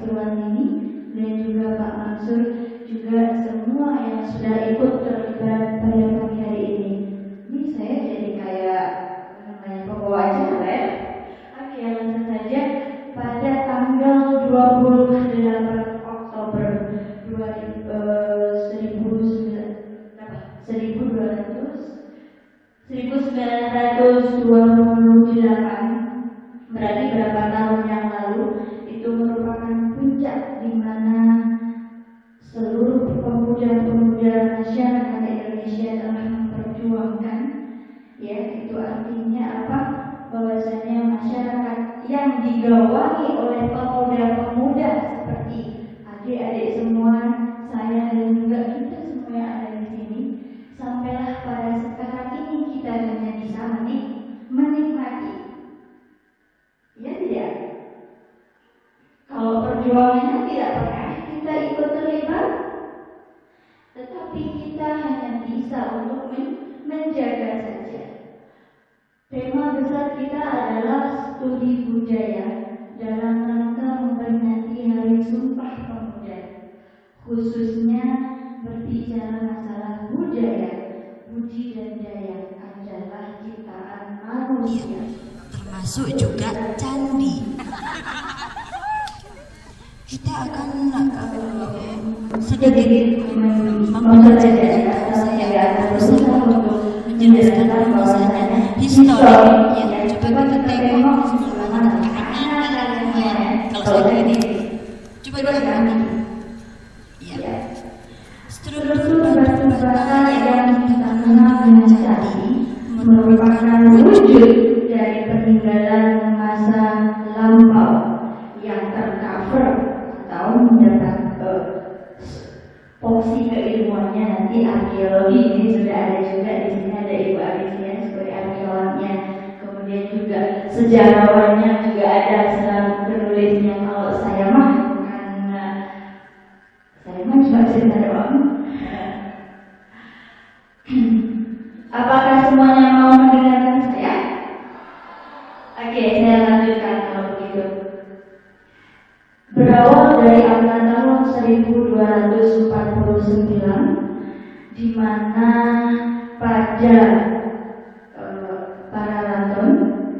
keseruan ini, dan juga Pak Mansur, juga semua yang sudah ikut terlibat pada pagi hari ini. Ini saya jadi kayak pembawa acara ya. Oke, langsung saja. Pada tanggal 28 Oktober 1928, berarti berapa tahun yang lalu, itu merupakan puncak di mana seluruh pemuda-pemuda masyarakat Indonesia telah memperjuangkan, ya, itu artinya apa? Bahwasanya masyarakat yang digawangi oleh pemuda-pemuda seperti adik-adik semua, saya dan juga kita semua yang ada di sini, sampailah pada sekarang ini kita hanya bisa menikmati, ya tidak? Kalau perjuangannya tidak pernah kita ikut terlibat, tetapi kita hanya bisa untuk menjaga saja. Tema besar kita adalah studi budaya dalam rangka memperingati Hari Sumpah Pemuda, khususnya berbicara masalah budaya. Budi dan daya adalah ciptaan manusia, termasuk juga candi. Kita akan sedikit memperjelas untuk menjelaskan bahwasanya histori yang coba kita tengok kalau ini coba dilihat ya, struktur batu bata yang kita kenal dengan candi merupakan wujud dari peninggalan masa lampau yang tercover atau mendapat fungsi keilmuannya nanti arkeologi. Ini sudah ada juga di sini, ada Ibu Alicia sebagai arkeolognya, kemudian juga sejarawannya juga ada sedang penulisnya. Kalau saya mah cuma cerita doang. Apakah semuanya mau mendengarkan saya? Oke, saya lanjutkan kalau begitu. Berawal dari angka tahun 1249, di mana pada para raton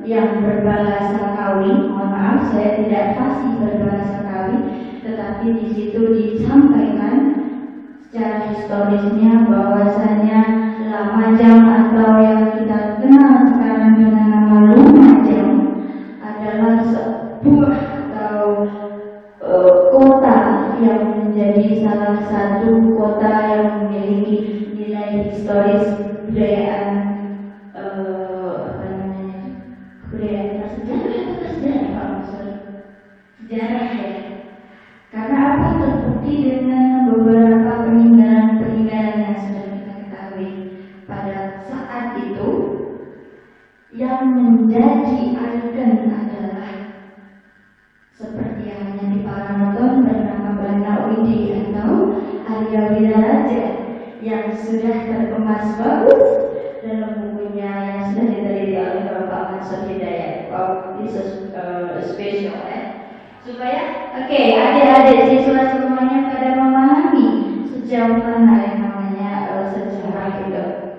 yang berbahasa Kawi, mohon maaf saya tidak fasih berbahasa Kawi, tetapi di situ disampaikan secara historisnya bahwasanya Lumajang atau yang kita kenal sekarang dengan nama Lumajang adalah sebuah atau kota yang menjadi salah satu kota yang memiliki nilai historis kebudayaan kebudayaan sejarah Pak Mansur, sejarah ya. Karena apa? Terbukti dengan beberapa peninggalan yang sudah kita ketahui pada saat itu. Yang menjadi ikon adalah seperti halnya di Parangton bernama Banawidi atau Arya Widaraja yang sudah terkemas bagus dalam bukunya yang sudah diteliti oleh Bapak Mansur Hidayat. Wow, this is special supaya adik-adik siswa semuanya pada memahami sejauh mana yang namanya sejarah itu.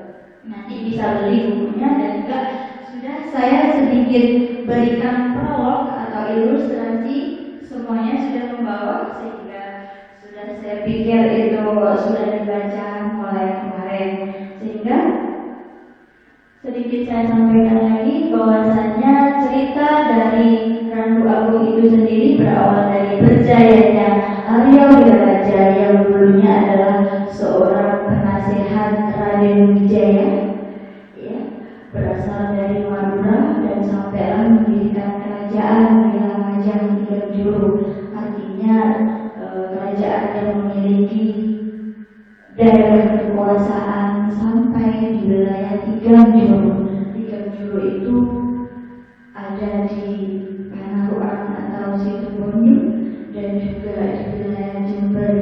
Nanti bisa beli bukunya, dan juga sudah saya sedikit berikan prolog atau ilustrasi, semuanya sudah membawa, sehingga sudah saya pikir itu sudah dibaca mulai kemarin, sehingga sedikit saya sampaikan lagi bahwasanya cerita dari Randu Agung itu sendiri berawal dari berjayanya Arya Widaraja yang dulunya adalah seorang penasihat Raden Wijaya, ya, berasal dari Madura dan sampailah mendirikan kerajaan di Lumajang Tiga Juru, artinya kerajaan yang memiliki daerah kekuasaan sampai di wilayah Tiga Juru. Tiga Juru itu ada di Panaruan atau Situbondo dan juga di wilayah Jember,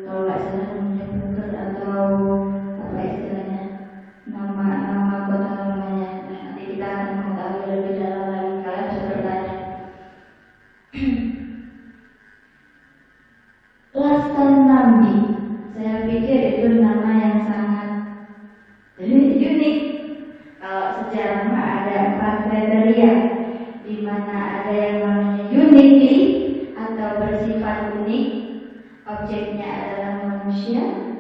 kalau nggak salah namanya Buker atau apa istilahnya, nama kota namanya. Nanti kita akan mengetahui lebih dalam lagi, kalian bisa bertanya. budaya, di mana ada yang namanya uniquely atau bersifat unik, objeknya adalah manusia,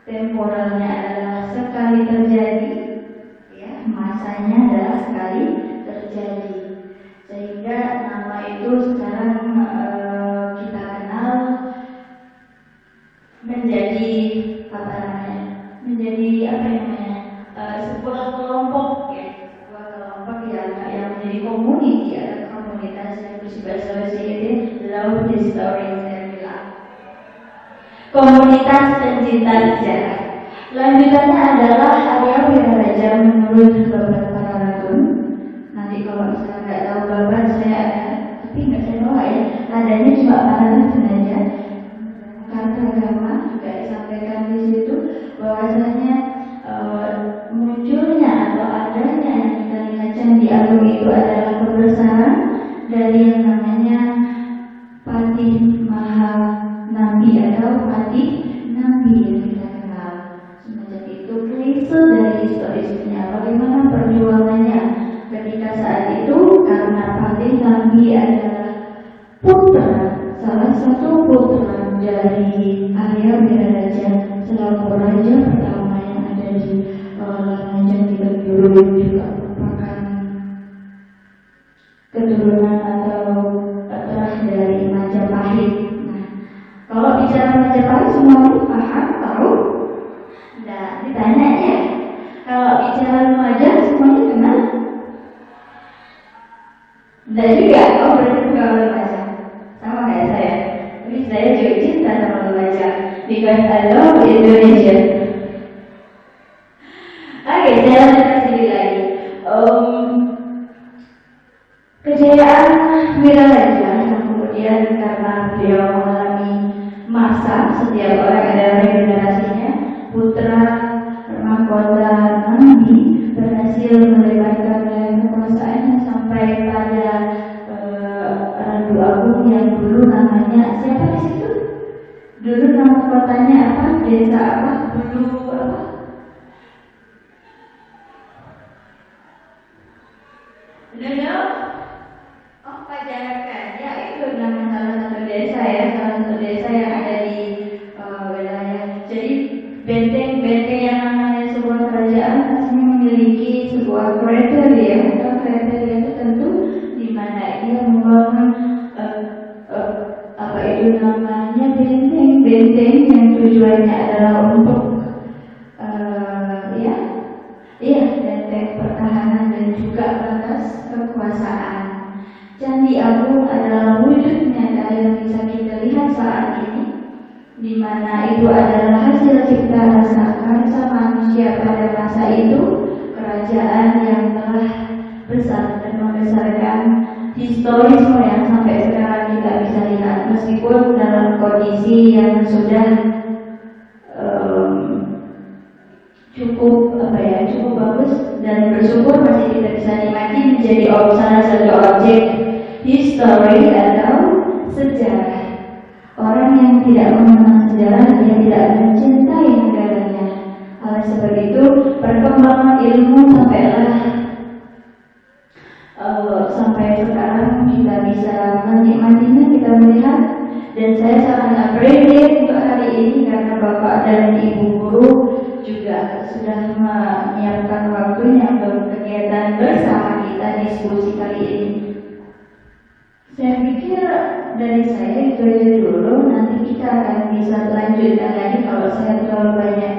temporalnya adalah sekali terjadi, ya, masanya adalah sekali terjadi, sehingga nama itu sekarang kita kenal menjadi apa namanya? Menjadi apa namanya? Sebuah kelompok, ya, sebuah kelompok yang menjadi community atau komunitas yang bersifat associated love history, saya bilang komunitas pencinta sejarah. Lanjutannya adalah Arya Wiraraja menurut Babat Pararatun. Nanti kalau misalnya nggak tahu Babat, saya ada, tapi nggak saya bawa ya, adanya cuma Pararatun aja. Karta agama juga disampaikan di situ bahwasanya munculnya atau adanya yang kita lihat Candi Agung itu adalah kebesaran dari yang namanya Patih Maha Nabi atau Patih Nabi yang kita kenal. Semenjak itu klise dari historisnya, bagaimana perjuangannya ketika saat itu, karena Patih Nabi adalah putra, salah satu putra dari Arya Wiraraja selaku raja pertama yang ada di Lanajang di Bendoro, juga merupakan keturunan atau terah dari Majapahit. Nah, kalau bicara Majapahit semuanya paham, tahu? Nah, ditanya ya, kalau bicara Lumajang semuanya kenal? Tidak juga, oh berarti bukan Lumajang, sama kayak saya. Tapi saya juga cinta sama Lumajang, because I love Indonesia. Oke, saya lanjutkan sedikit lagi. Kejayaan Wiraraja yang kemudian karena beliau mengalami masa, setiap orang ada regenerasinya, putra mahkota Nabi berhasil melebarkan kekuasaannya sampai pada Ratu Agung yang dulu namanya siapa di situ? Dulu nama kotanya apa? Desa apa? Dulu apa? Dulu Pajarakan, ya itu nama salah satu desa ya, salah satu desa yang ada di wilayah. Jadi benteng-benteng yang namanya sebuah kerajaan pasti memiliki sebuah kriteria atau kriteria tertentu di mana dia membangun apa itu namanya benteng-benteng yang tujuannya adalah untuk benteng pertahanan dan juga batas kekuasaan. Candi Agung adalah wujud nyata yang bisa kita lihat saat ini, di mana itu adalah hasil cipta rasa karsa manusia pada masa itu, kerajaan yang telah besar dan membesarkan historisme yang sampai sekarang kita bisa lihat, meskipun dalam kondisi yang sudah cukup bagus dan bersyukur masih kita bisa nikmati menjadi salah satu objek history atau sejarah. Orang yang tidak mengenal sejarah, dia tidak mencintai negaranya. Oleh sebab itu, perkembangan ilmu sampai sekarang kita bisa menikmatinya, kita melihat. Dan saya sangat appreciate untuk hari ini karena Bapak dan Ibu guru juga sudah menyiapkan waktunya untuk kegiatan bersama kita diskusi kali ini. Saya pikir dari saya itu aja dulu, nanti kita akan bisa lanjutkan lagi kalau saya terlalu banyak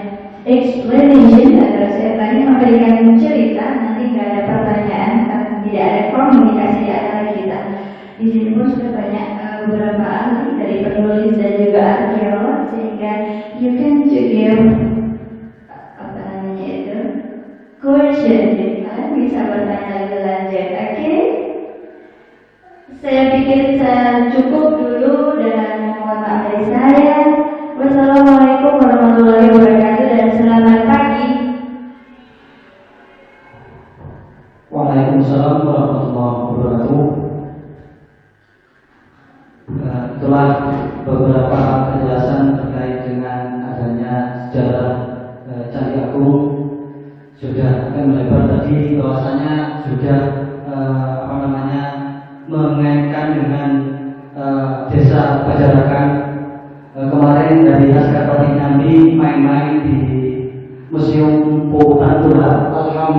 explanation agar saya tadi memberikan cerita, nanti nggak ada pertanyaan karena tidak ada komunikasi di antara kita. Di sini pun sudah banyak beberapa ahli dari penulis dan juga arkeolog, sehingga you can give question, kalian bisa bertanya lebih lanjut, oke? Saya pikir cukup dulu dan mohon maaf dari saya. Wassalamualaikum warahmatullahi wabarakatuh dan selamat pagi. Waalaikumsalam warahmatullahi wabarakatuh. Itulah beberapa penjelasan terkait dengan adanya sejarah Candi Agung. Sudah akan melebar tadi bahwasanya sudah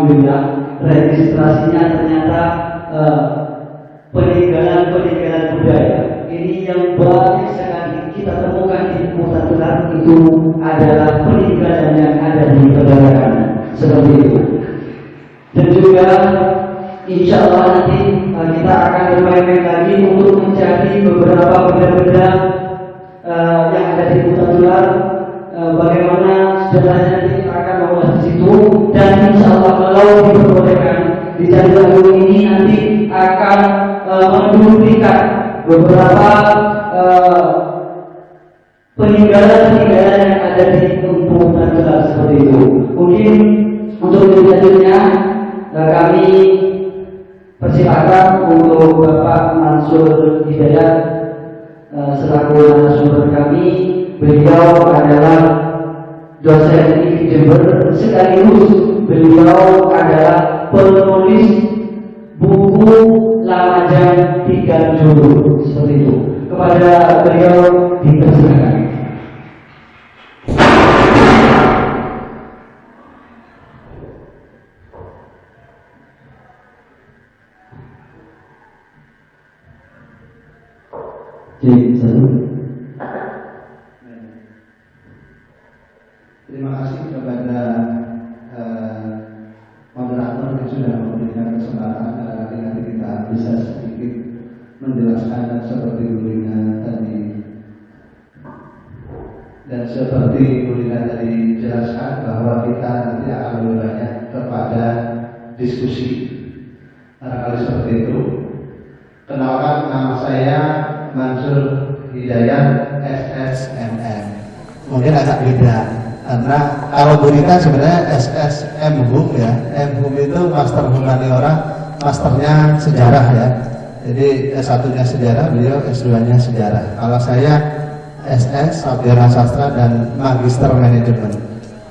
alhamdulillah registrasinya ternyata peninggalan budaya. Ini yang banyak sekali kita temukan di pusat gelar itu adalah peninggalan yang ada di pedalaman seperti itu. Dan juga insya Allah nanti kita akan bermain-main lagi untuk mencari beberapa benda-benda yang ada di pusat gelar. Bagaimana sebenarnya nanti kita akan mengulas di situ, dan insya Allah kalau diperbolehkan di Candi Agung ini nanti akan menduplikat beberapa peninggalan yang ada di pusat gelar seperti itu. Mungkin untuk selanjutnya kami persilakan untuk Bapak Mansur Hidayat selaku narasumber kami. Beliau adalah dosen di Jember, sekaligus beliau adalah penulis buku Lamajan 3 Juru seperti itu. Kepada beliau dipersilakan. Terima kasih kepada moderator yang sudah memberikan kesempatan agar nanti kita bisa sedikit menjelaskan seperti Bulina tadi. Dan seperti Bulina tadi jelaskan bahwa kita nanti akan lebih banyak kepada diskusi. Barangkali seperti itu. Kenalkan, nama saya Mansur Hidayat SSMM. Mungkin agak beda karena kalau Bulina sebenarnya SSM Hum ya. Hum itu Master Humaniora, masternya sejarah ya. Jadi S1-nya sejarah, beliau S2-nya sejarah. Kalau saya SS Sarjana Sastra dan Magister Manajemen.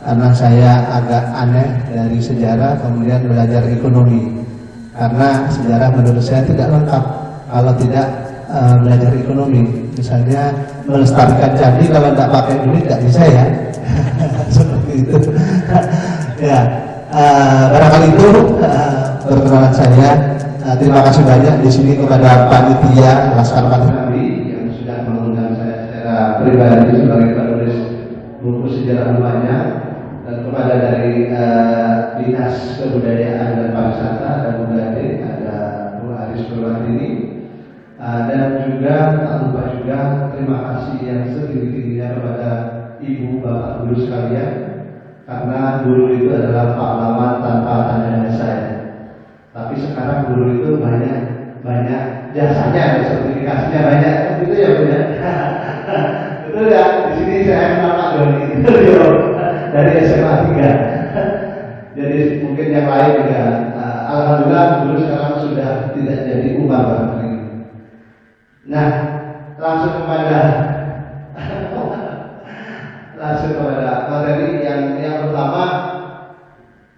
Karena saya agak aneh dari sejarah kemudian belajar ekonomi. Karena sejarah menurut saya tidak lengkap kalau tidak belajar ekonomi. Misalnya melestarikan candi kalau tidak pakai duit tidak bisa ya. Seperti itu. Ya, barangkali itu perkenalan saya. Terima kasih banyak di sini kepada panitia Laskar Patrani yang sudah mengundang saya secara pribadi sebagai penulis buku sejarah rumahnya, dan kepada dari Dinas Kebudayaan dan Pariwisata dan Budaya ada Bu Aris Purwandini, dan juga tak lupa juga terima kasih yang setinggi-tingginya kepada Ibu Bapak Guru sekalian, karena guru itu adalah pahlawan tanpa tanda saya. Tapi sekarang guru itu banyak jasanya, sertifikasinya banyak, itu ya Bu ya. Betul ya. Di sini saya kenal Pak Doni, dari SMA 3. Jadi mungkin yang lain juga. Alhamdulillah guru sekarang sudah tidak jadi umar lagi. Nah, langsung kepada materi yang pertama.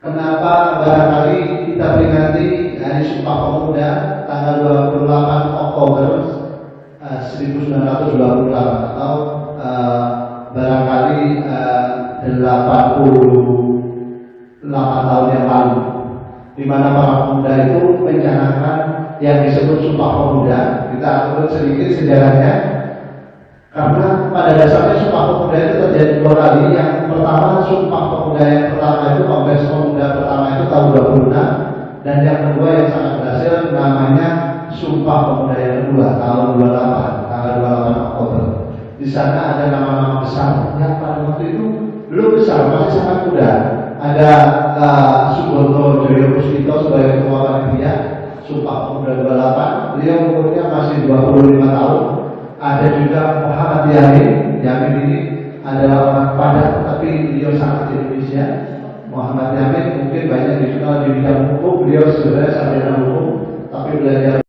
Kenapa barangkali kita peringati Hari Sumpah Pemuda tanggal 28 Oktober 1928 atau barangkali 88 tahun yang lalu, di mana para pemuda itu mencanangkan yang disebut Sumpah Pemuda. Kita urut sedikit sejarahnya. Karena pada dasarnya Sumpah Pemuda itu terjadi 2 kali. Yang pertama, Sumpah Pemuda yang pertama itu, Kongres Pemuda pertama itu tahun 26, dan yang kedua yang sangat berhasil namanya Sumpah Pemuda yang kedua tahun 28, tanggal 28 Oktober. Di sana ada nama-nama besar yang pada waktu itu belum besar, masih sangat muda. Ada Suboto Joyo Puspito sebagai ketua panitia Sumpah Pemuda 28, beliau umurnya masih 25 tahun. Ada juga Muhammad Yamin ini adalah orang Padang tapi beliau sangat Indonesia. Muhammad Yamin mungkin banyak dikenal di bidang hukum, beliau sebenarnya sarjana hukum tapi belajar